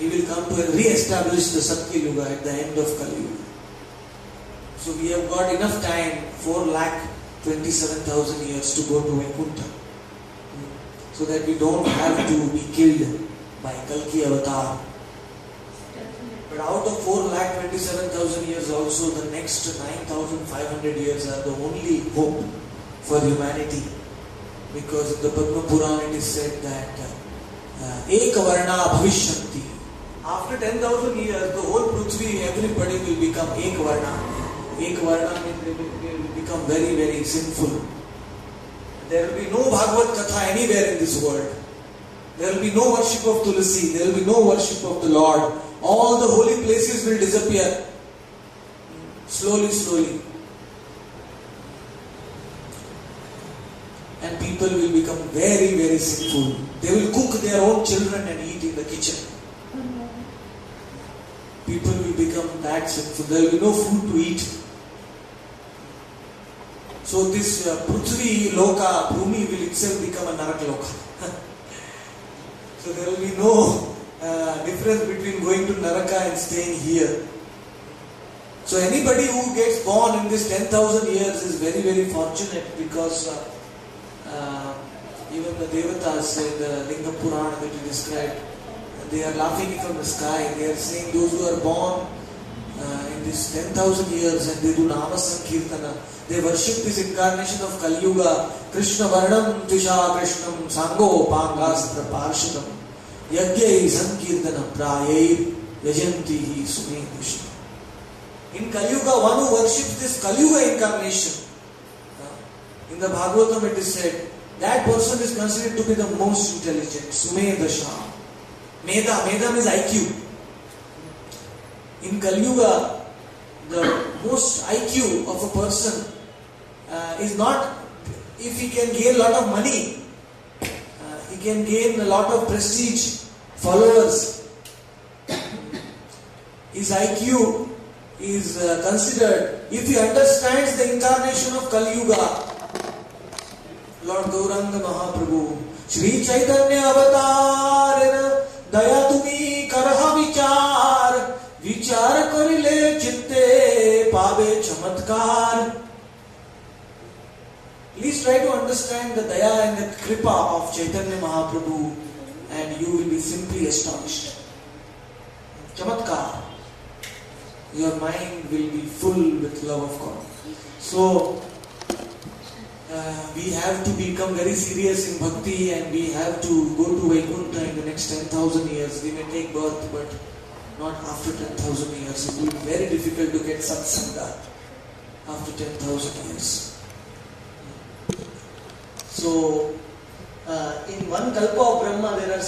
He will come to re-establish the Satya Yuga at the end of Kali Yuga. So we have got enough time, 4,27,000 years to go to Vaikuntha. So that we don't have to be killed by Kalki Avatar. But out of 4,27,000 years also, the next 9,500 years are the only hope for humanity. Because in the Padma Purana it is said that Eka Varna Bhavishyanti. After 10,000 years, the whole Prithvi, everybody will become Eka Varna. Eka Varna means they will become very, very sinful. There will be no Bhagavad Katha anywhere in this world. There will be no worship of Tulasi. There will be no worship of the Lord. All the holy places will disappear. Slowly, slowly. And people will become very, very sinful. They will cook their own children and eat in the kitchen. People will become that sinful. There will be no food to eat. So this Prithvi Loka, Bhumi will itself become a Narak Loka. So there will be no difference between going to Naraka and staying here. So anybody who gets born in this 10,000 years is very, very fortunate, because even the Devatas in the Linga Purana that you described, they are laughing from the sky. They are saying those who are born in this 10,000 years and they do Nama Sankirtana, they worship this incarnation of Kali Yuga, Krishna Varnam Tisha Krishnam Sango Pangastra Parshadam Yagyai Sankirtana Prayai Yajantihi Sumi Krishna. In Kali Yuga, one who worships this Kali Yuga incarnation, in the Bhagvatam it is said, that person is considered to be the most intelligent. Sumedasha. Meda means IQ. In Kali Yuga, the most IQ of a person is not if he can gain a lot of money, he can gain a lot of prestige, followers. His IQ is considered if he understands the incarnation of Kali Yuga. Lord Gauranga Mahaprabhu, Shri Chaitanya Avatar, Daya Tumi Karha Vichar, Vichar Karile Chitte Pave Chamatkar. Please try to understand the Daya and the Kripa of Chaitanya Mahaprabhu, and you will be simply astonished. Chamatkar. Your mind will be full with love of God. So, we have to become very serious in bhakti, and we have to go to Vaikuntha in the next 10,000 years. We may take birth, but not after 10,000 years. It will be very difficult to get satsanga after 10,000 years. So, in one kalpa of Brahma, there are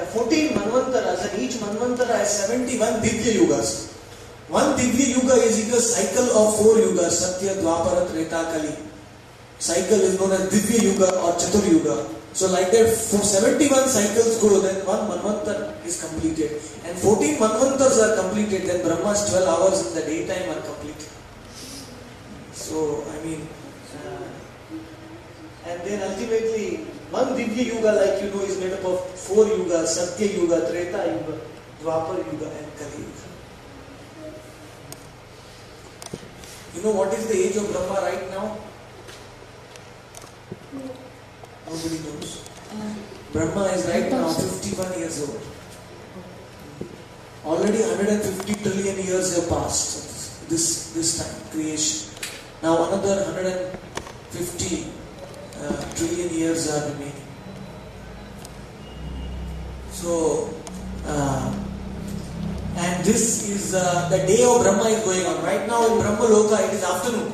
14 manvantaras, and each manvantara has 71 divya yugas. One divya yuga is equal cycle of 4 yugas, Satya, Dwapara, Treta, Kali. Cycle is known as divya yuga or Chatur yuga. So like that, for 71 cycles go, then one manvantar is completed. And 14 manvantars are completed, then Brahma's 12 hours in the daytime are completed. So, I mean, and then ultimately, one divya yuga, like you know, is made up of 4 yugas, Satya yuga, Treta yuga, Dwapara yuga and Kali yuga. You know what is the age of Brahma right now? Nobody knows. Brahma is right now 51 years old. Already 150 trillion years have passed this time, creation. Now another 150 trillion years are remaining. So, and this is the day of Brahma is going on. Right now in Brahma Loka it is afternoon.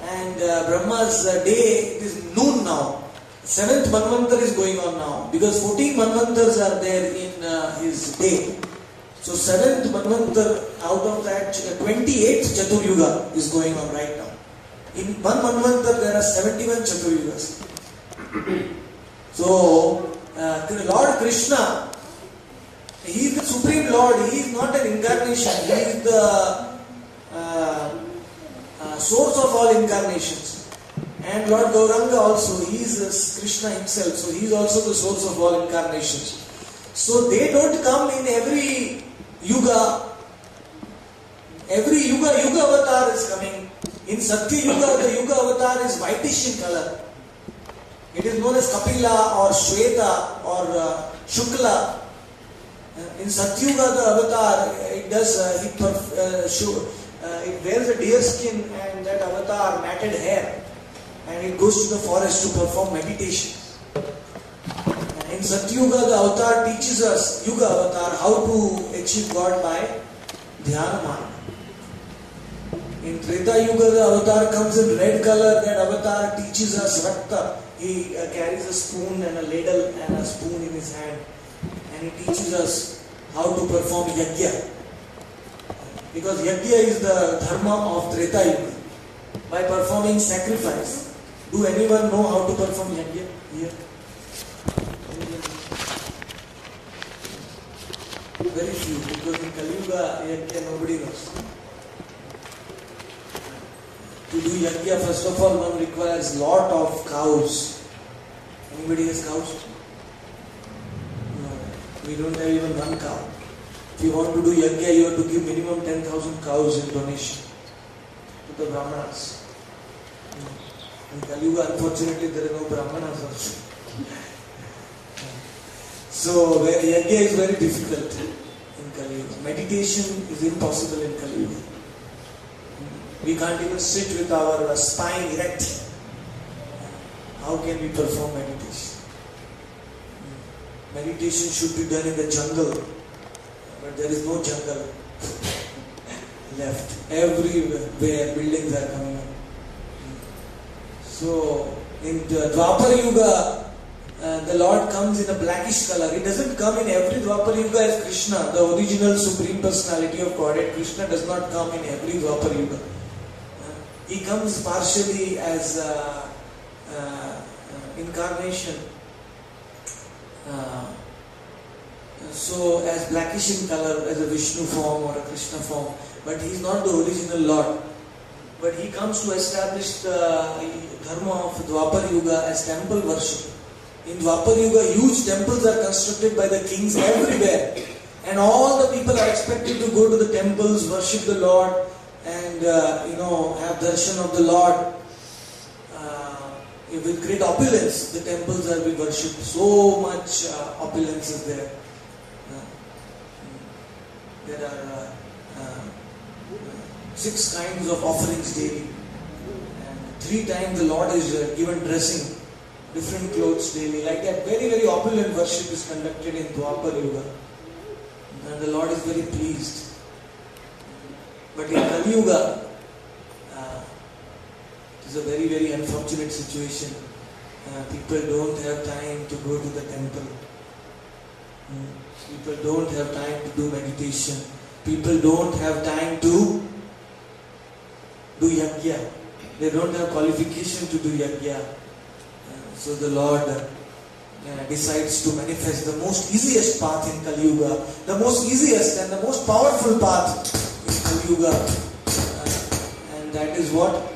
And Brahma's day is noon now. 7th Manvantar is going on now. Because 14 Manvantars are there in his day. So 7th Manvantar, out of that 28th Chatur Yuga is going on right now. In one Manvantar there are 71 Chatur Yugas. So Lord Krishna, He is the Supreme Lord. He is not an incarnation. He is the source of all incarnations. And Lord Gauranga also, he is Krishna himself, so he is also the source of all incarnations. So they don't come in every yuga. Every yuga avatar is coming. In Satya Yuga, the Yuga avatar is whitish in color. It is known as Kapila or Shweta or Shukla. In Satya Yuga, the avatar, it wears a deer skin and that avatar matted hair, and it goes to the forest to perform meditation. In Satya Yuga, the avatar teaches us, Yuga avatar, how to achieve God by Dhyanamana. In Treta Yuga, the avatar comes in red color. That avatar teaches us Rakta. He carries a spoon and a ladle and a spoon in his hand, and he teaches us how to perform yajna. Because yajna is the dharma of Treta Yuga. By performing sacrifice. Do anyone know how to perform yajna here? Very few, because in Kali Yuga, yajna nobody knows. To do yajna, first of all, one requires lot of cows. Anybody has cows? No. We don't have even one cow. If you want to do yajna, you have to give minimum 10,000 cows in donation to the Brahmanas. In Kali Yuga, unfortunately, there are no Brahmanas also. So, yajna is very difficult in Kali Yuga. Meditation is impossible in Kali Yuga. We can't even sit with our spine erect. How can we perform meditation? Meditation should be done in the jungle, but there is no jungle left. Everywhere buildings are coming up. So, in the Dwapar Yuga, the Lord comes in a blackish color. He doesn't come in every Dwapar Yuga as Krishna, the original Supreme Personality of Godhead. Krishna does not come in every Dwapar Yuga. He comes partially as incarnation, so as blackish in color, as a Vishnu form or a Krishna form, but he is not the original Lord. But he comes to establish the dharma of Dwapar Yuga as temple worship. In Dwapar Yuga, huge temples are constructed by the kings everywhere, and all the people are expected to go to the temples, worship the Lord, and have darshan of the Lord. With great opulence, the temples are being worshipped. So much opulence is there. There are 6 kinds of offerings daily, and 3 times the Lord is given dressing, different clothes daily. Like that, very, very opulent worship is conducted in Dwapar Yuga, and the Lord is very pleased. But in Kali Yuga, it is a very, very unfortunate situation. People don't have time to go to the temple. People don't have time to do meditation. People don't have time to do yajna. They don't have qualification to do yajna. So the Lord decides to manifest the most easiest path in Kali Yuga, the most easiest and the most powerful path in Kali Yuga, and that is what?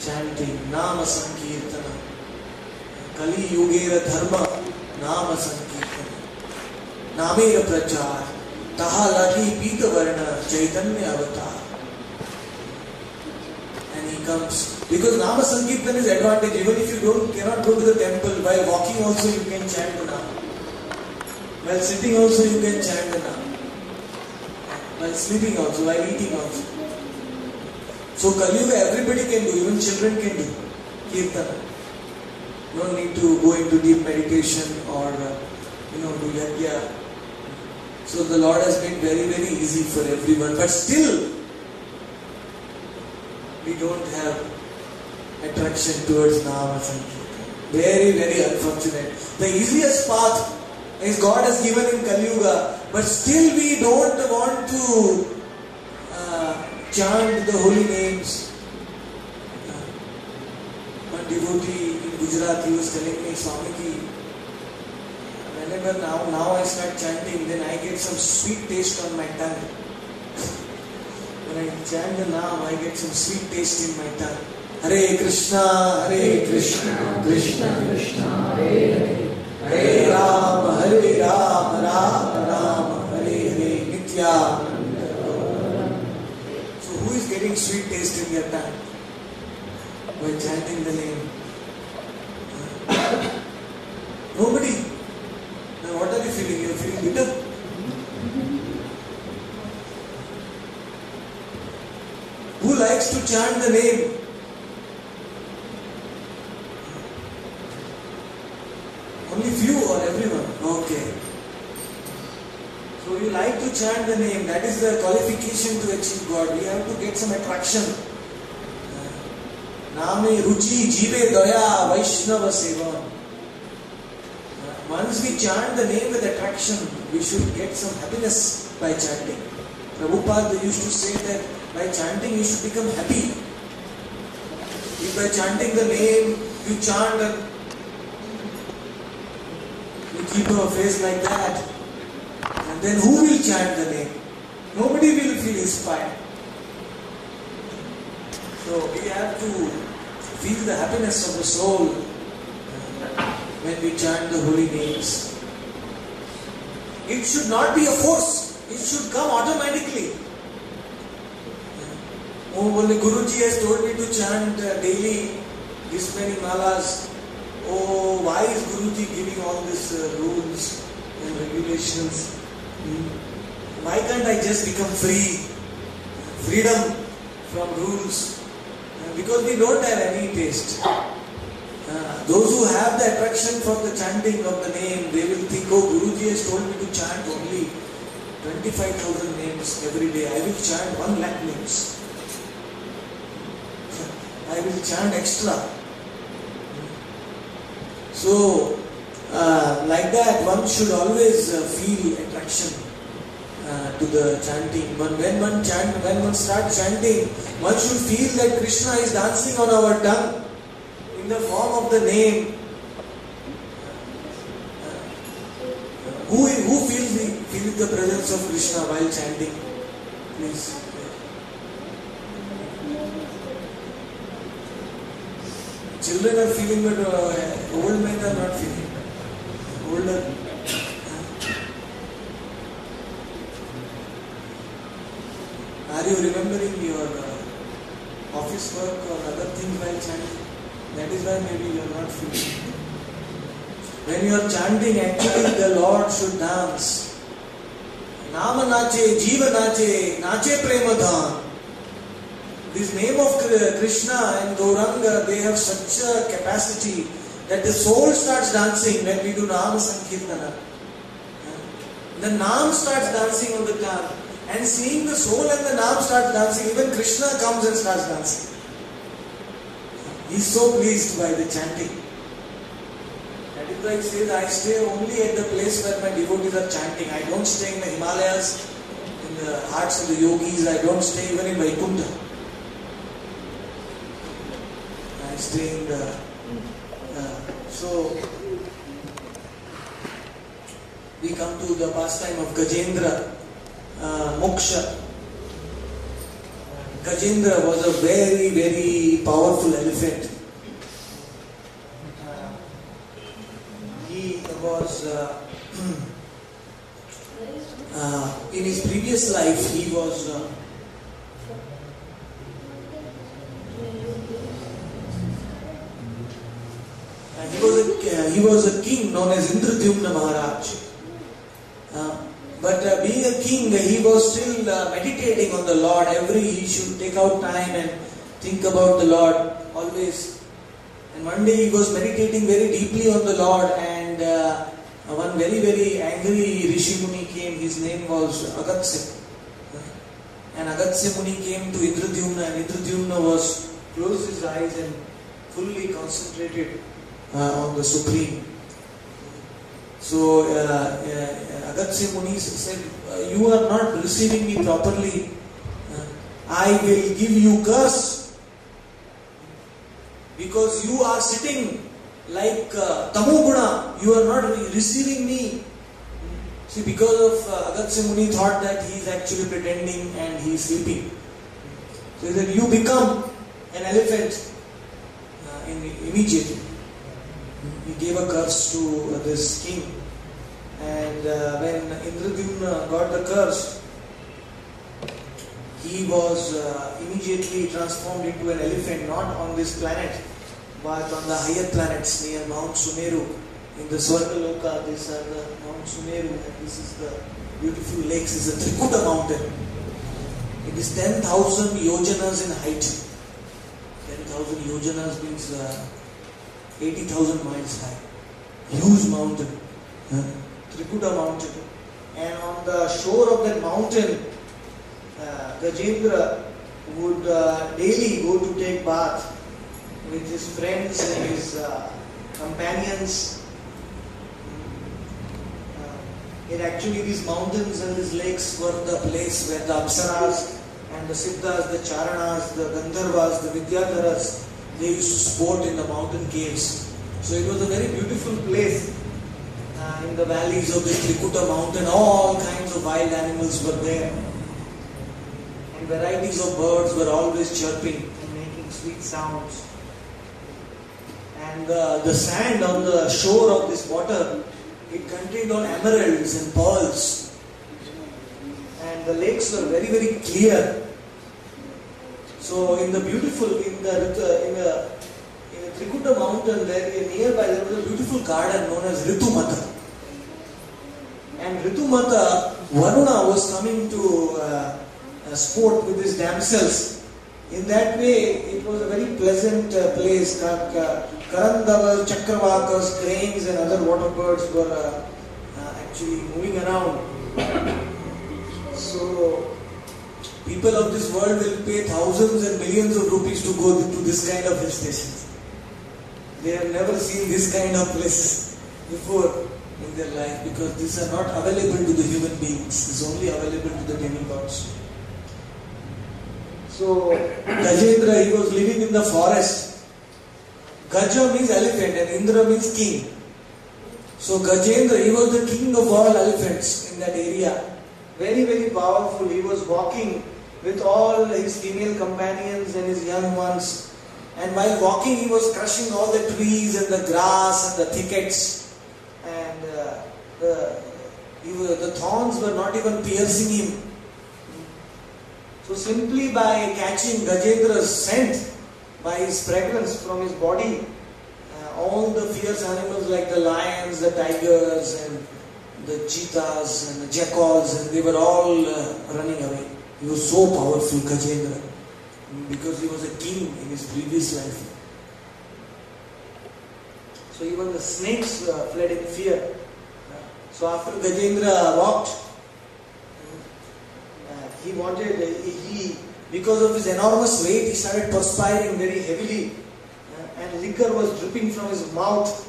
Chanting, Nama Sankirtana. Kali Yugera Dharma, Nama Sankirtana. Namera Prachar, Taha Lati Pita Varna, Chaitanya Avatar. And he comes. Because Nama Sankirtan is advantage. Even if you cannot go to the temple, while walking also you can chant the Nama. While sitting also you can chant the Nama. While sleeping also, while eating also. So Kali Yuga everybody can do, even children can do Kirtana. No need to go into deep meditation or do yajna. So the Lord has made very, very easy for everyone. But still, we don't have attraction towards Nama Sankirtan. Very, very unfortunate. The easiest path is God has given in Kali Yuga, but still we don't want to chant the holy names. One devotee in Gujarat, he was telling me, Swamiji, whenever now I start chanting, then I get some sweet taste on my tongue. When I chant the Naam, I get some sweet taste in my tongue. Hare Krishna, Krishna Krishna, Hare Hare, Hare Rama, Rama Rama, Hare Hare, Nitya. So who is getting sweet taste in their tongue by chanting the name? Nobody. Then what are you feeling? You are feeling bitter? Who likes to chant the name? Only few or everyone? Okay. So you like to chant the name. That is the qualification to achieve God. We have to get some attraction. Name Ruchi Jive Daya Vaishnava Seva. Once we chant the name with attraction, we should get some happiness by chanting. Prabhupada used to say that by chanting you should become happy. If by chanting the name you chant and you keep your face like that, and then who will chant the name? Nobody will feel inspired. So we have to feel the happiness of the soul when we chant the holy names. It should not be a force. It should come automatically. Oh, only Guruji has told me to chant daily this many malas. Oh, why is Guruji giving all these rules and regulations? Why can't I just become free? Freedom from rules. Because we don't have any taste. Those who have the attraction for the chanting of the name, they will think, oh, Guruji has told me to chant only 25,000 names every day. I will chant 1 lakh names. I will chant extra. So, like that, one should always feel attraction to the chanting. When one starts chanting, one should feel that Krishna is dancing on our tongue in the form of the name. Who feels the presence of Krishna while chanting? Please. Children are feeling, but old men are not feeling. Older. Are you remembering your office work or other things while chanting? That is why maybe you are not feeling. When you are chanting, actually the Lord should dance. Nama nache, jiva nache, nache premadhan. This name of Krishna and Gauranga, they have such a capacity that the soul starts dancing when we do Nama Sankirtana. The Nam starts dancing on the tongue. And seeing the soul and the Nam start dancing, even Krishna comes and starts dancing. He is so pleased by the chanting. That is why he says, I stay only at the place where my devotees are chanting. I don't stay in the Himalayas, in the hearts of the yogis. I don't stay even in Vaikuntha. I stay in the... So, we come to the pastime of Gajendra, Moksha. Gajendra was a very, very powerful elephant. He was, in his previous life, he was he was a king known as Indradyumna Maharaj. But being a king, he was still meditating on the Lord. He should take out time and think about the Lord always. And one day he was meditating very deeply on the Lord, and one very, very angry Rishi Muni came. His name was Agatsya. And Agatsya Muni came to Indradyumna, and Indradyumna was closed his eyes and fully concentrated on the Supreme. So Agatsya Muni said, you are not receiving me properly. I will give you curse because you are sitting like Tamoguna. You are not receiving me. See, because of Agatsya Muni thought that he is actually pretending and he is sleeping. So he said, you become an elephant immediately. He gave a curse to this king, and when Indradyumna got the curse, he was immediately transformed into an elephant, not on this planet, but on the higher planets near Mount Sumeru. In the Swargaloka, these are the Mount Sumeru, and this is the beautiful lakes. This is the Trikuta mountain. It is 10,000 yojanas in height. 10,000 yojanas means 80,000 miles high. Huge mountain. Trikuta mountain. And on the shore of that mountain, Gajendra would daily go to take bath with his friends and his companions. Actually, these mountains and these lakes were the place where the Apsaras and the Siddhas, the Charanas, the Gandharvas, the Vidyadharas, they used to sport in the mountain caves. So it was a very beautiful place. In the valleys of the Trikuta mountain, all kinds of wild animals were there. And varieties of birds were always chirping and making sweet sounds. And the sand on the shore of this water, it contained all emeralds and pearls. And the lakes were very, very clear. So in the Trikuta mountain, nearby there was a beautiful garden known as Ritumata. And Ritumata, Varuna was coming to sport with his damsels. In that way, it was a very pleasant place. Karandavas, Chakravakas, cranes and other water birds were actually moving around. So, people of this world will pay thousands and millions of rupees to go to this kind of hill stations. They have never seen this kind of places before in their life, because these are not available to the human beings. It's only available to the demigods. So, Gajendra, he was living in the forest. Gaja means elephant and Indra means king. So Gajendra, he was the king of all elephants in that area. Very, very powerful. He was walking with all his female companions and his young ones. And while walking, he was crushing all the trees and the grass and the thickets. And the thorns were not even piercing him. So simply by catching Gajendra's scent, by his fragrance from his body, all the fierce animals like the lions, the tigers and the cheetahs and the jackals, and they were all running away. He was so powerful, Gajendra, because he was a king in his previous life. So even the snakes fled in fear. So after Gajendra walked, because of his enormous weight, he started perspiring very heavily, and liquor was dripping from his mouth,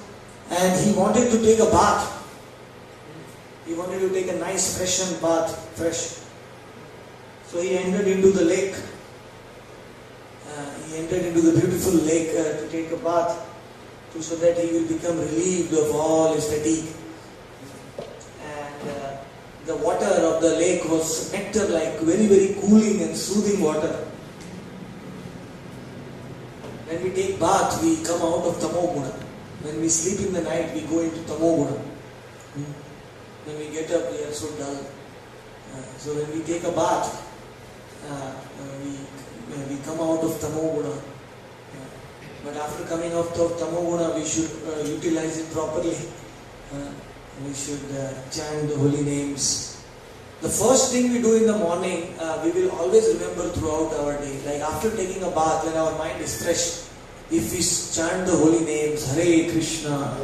and he wanted to take a bath. He wanted to take a nice freshened bath, fresh. So he entered into the lake. He entered into the beautiful lake to take a bath, so that he will become relieved of all his fatigue. And the water of the lake was nectar-like, very, very cooling and soothing water. When we take bath, we come out of tamoguna. When we sleep in the night, we go into tamoguna. When we get up, we are so dull. So when we take a bath, we come out of tamoguna. But after coming out of tamoguna, we should utilize it properly. We should chant the holy names. The first thing we do in the morning, we will always remember throughout our day. Like after taking a bath, when our mind is fresh, if we chant the holy names, Hare Krishna,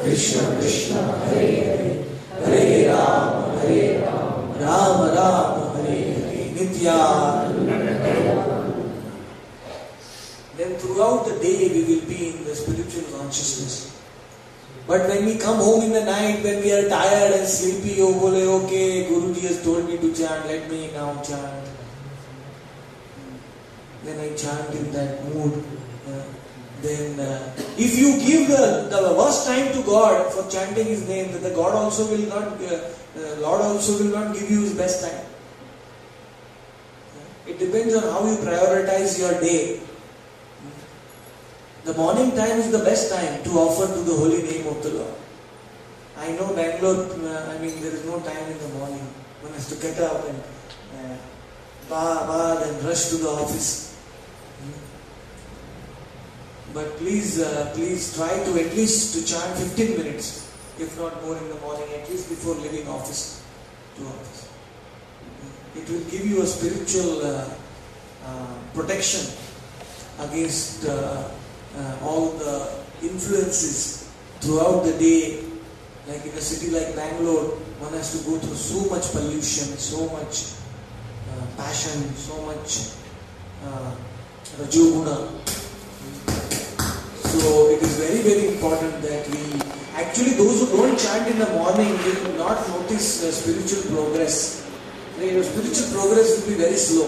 Krishna Krishna, Hare Hare Rama, Rama Rama, Hare Hare, Nitya. Then throughout the day we will be in the spiritual consciousness. But when we come home in the night, when we are tired and sleepy, okay, Guruji has told me to chant, let me now chant. Then I chant in that mood. Then if you give the worst time to God for chanting His name, then the God also will not, Lord also will not give you His best time. It depends on how you prioritize your day. The morning time is the best time to offer to the holy name of the Lord. I know Bangalore, there is no time in the morning. One has to get up and bath and rush to the office. But please try to at least to chant 15 minutes, if not more in the morning, at least before leaving office to office. It will give you a spiritual protection against all the influences throughout the day. Like in a city like Bangalore, one has to go through so much pollution, so much passion, so much rajoguna. So it is very, very important that we actually, those who don't chant in the morning will not notice spiritual progress. Your spiritual progress will be very slow.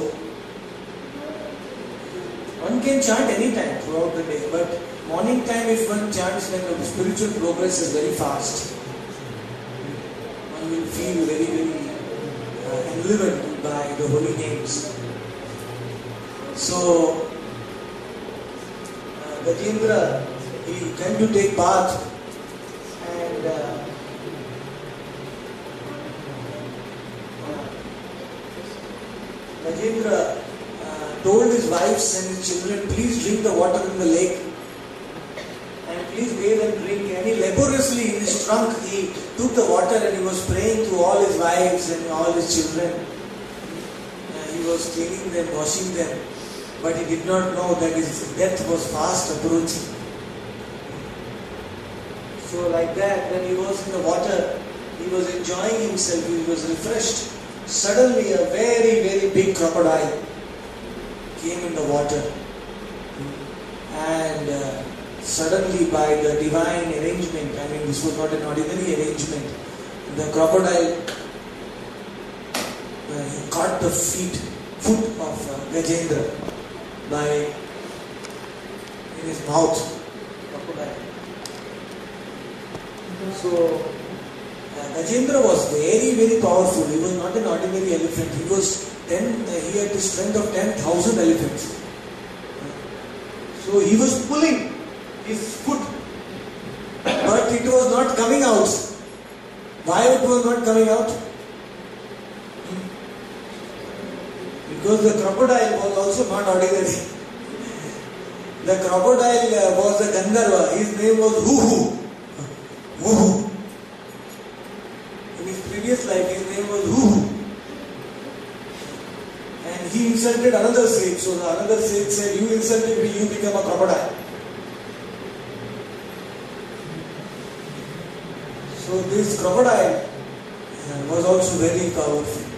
One can chant any time throughout the day, but morning time, if one chants, then the spiritual progress is very fast. One will feel very, very enlivened by the holy names. So, Gajendra, he came to take bath, and Gajendra told his wives and his children, please drink the water in the lake and please bathe and drink. And he laboriously in his trunk he took the water and he was praying to all his wives and all his children. He was cleaning them, washing them, but he did not know that his death was fast approaching. So like that, when he was in the water, he was enjoying himself, he was refreshed. Suddenly a very, very big crocodile came in the water, and suddenly by the divine arrangement, this was not an ordinary arrangement, the crocodile he caught the foot of Gajendra in his mouth. Crocodile. So Gajendra was very, very powerful. He was not an ordinary elephant. He had the strength of 10,000 elephants. So he was pulling his foot, but it was not coming out. Why it was not coming out? Because the crocodile was also not ordinary. The crocodile was a Gandharva. His name was Huhu. Huhu. In his previous life, his name was Huhu. And he insulted another sage. So the another sage said, you insulted me, you become a crocodile. So this crocodile was also very powerful.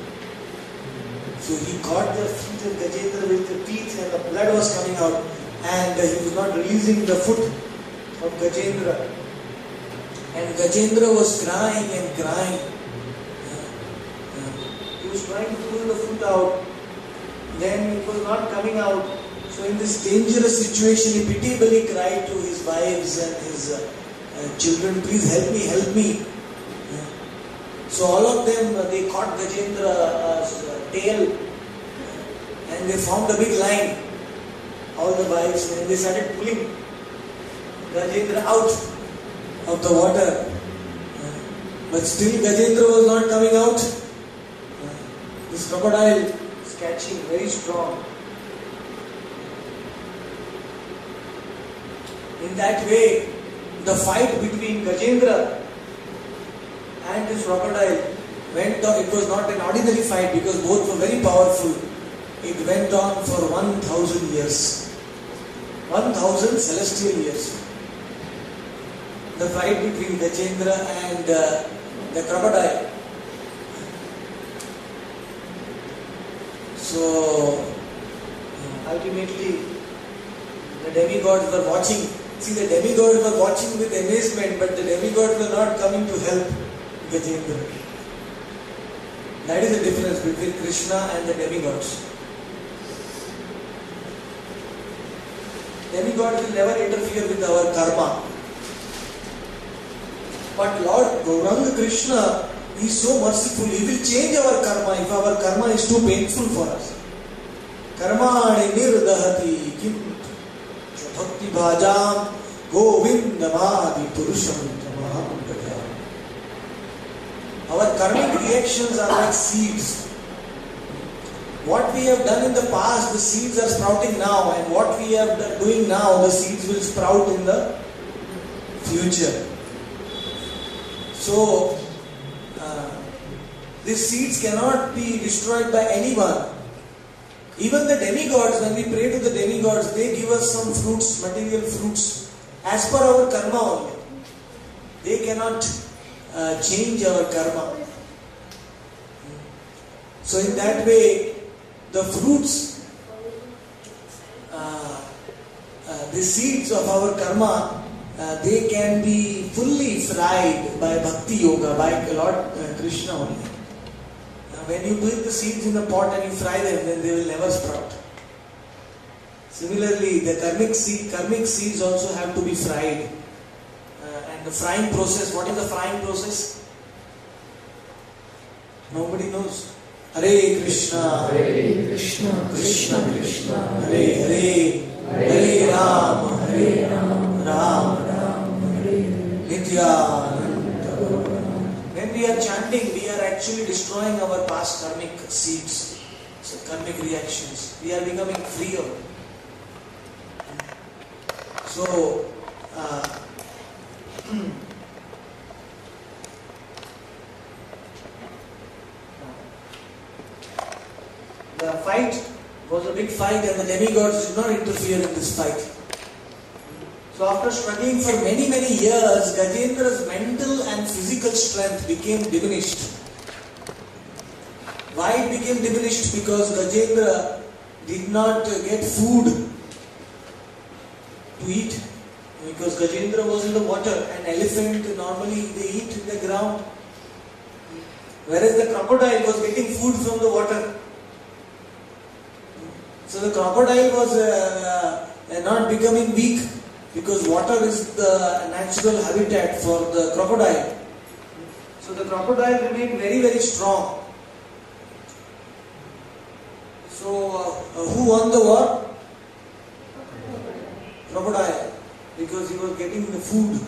So he caught the feet of Gajendra with the teeth and the blood was coming out, and he was not releasing the foot of Gajendra. And Gajendra was crying and crying. He was trying to pull the foot out, then it was not coming out. So in this dangerous situation, he pitiably cried to his wives and his children, please help me, help me. So all of them, they caught Gajendra's tail and they formed a big line, all the wives, and they started pulling Gajendra out of the water. But still Gajendra was not coming out. This crocodile is catching very strong. In that way, the fight between Gajendra and this crocodile went on. It was not an ordinary fight because both were very powerful. It went on for 1,000 years. 1,000 celestial years. The fight between Gajendra and the crocodile. So ultimately the demigods were watching. See, the demigods were watching with amazement, but the demigods were not coming to help Gajendra. That is the difference between Krishna and the demigods. Demigods will never interfere with our karma. But Lord Gauranga Krishna is so merciful, He will change our karma if our karma is too painful for us. Karmani nirdahati kim. Bhakti bhajam govindamadi purusham tamaham bhajam. Our karmic reactions are like seeds. What we have done in the past, the seeds are sprouting now, and what we are doing now, the seeds will sprout in the future. So, these seeds cannot be destroyed by anyone. Even the demigods, when we pray to the demigods, they give us some fruits, material fruits, as per our karma only. They cannot change our karma. So in that way, the fruits, the seeds of our karma, they can be fully fried by Bhakti Yoga, by Lord Krishna only. When you put the seeds in the pot and you fry them, then they will never sprout. Similarly, the karmic seeds also have to be fried. And the frying process, what is the frying process? Nobody knows. Hare Krishna, Krishna Krishna, Hare Hare, Hare Rama, Rama Rama, Nityananda. When we are chanting, we are actually destroying our past karmic seeds, so karmic reactions. We are becoming free of it. So, the fight was a big fight, and the demigods did not interfere in this fight. So after struggling for many years, Gajendra's mental and physical strength became diminished. Why it became diminished? Because Gajendra did not get food to eat. Because Gajendra was in the water, and elephant normally they eat in the ground. Whereas the crocodile was getting food from the water. So the crocodile was not becoming weak, because water is the natural habitat for the crocodile. So the crocodile remained very strong. So who won the war? Crocodile, because he was getting the food.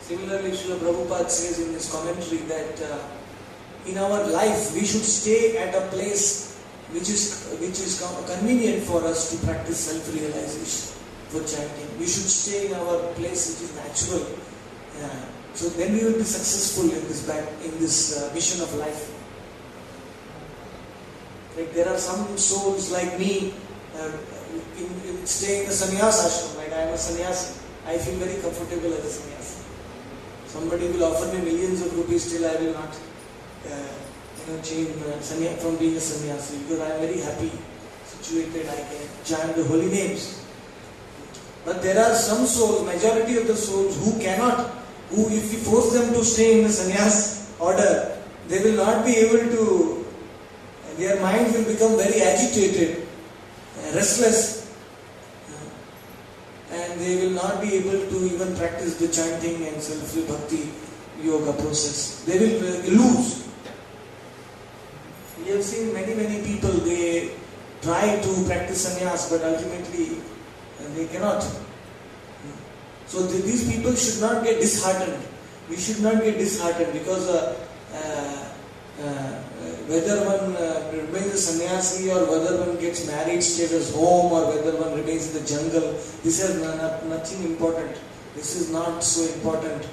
Similarly, Srila Prabhupada says in his commentary that in our life we should stay at a place which is convenient for us to practice self-realization. For chanting, we should stay in our place which is natural. So then we will be successful in this mission of life. Like there are some souls like me, staying in the sannyas ashram. Like I am a sannyasi, I feel very comfortable as a sannyasi. Somebody will offer me millions of rupees, still I will not change from being a sannyasi, because I am very happy situated. I can chant the holy names. But there are some souls, majority of the souls, who if you force them to stay in the sannyas order, they will not be able to, their mind will become very agitated, restless, and they will not be able to even practice the chanting and self-bhakti yoga process. They will lose. We have seen many people, they try to practice sannyas, but ultimately they cannot. So these people should not get disheartened. We should not get disheartened, because whether one remains a sannyasi or whether one gets married, stays at home, or whether one remains in the jungle, this is nothing important. This is not so important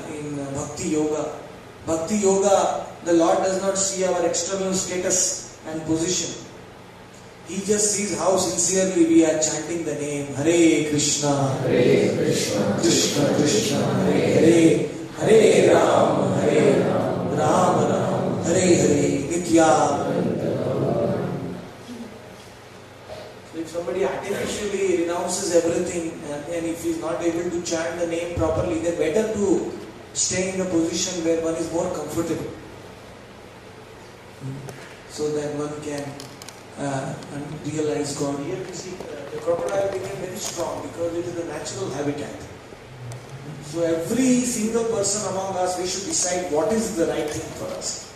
in Bhakti Yoga. Bhakti Yoga, the Lord does not see our external status and position. He just sees how sincerely we are chanting the name Hare Krishna, Krishna Krishna, Hare Hare Ram, Ram Ram, Hare Hare, Nityananda. So if somebody artificially renounces everything, and if he is not able to chant the name properly, then better to stay in a position where one is more comfortable, so that one can realize God. Here we see the crocodile became very strong because it is the natural habitat. So every single person among us, we should decide what is the right thing for us.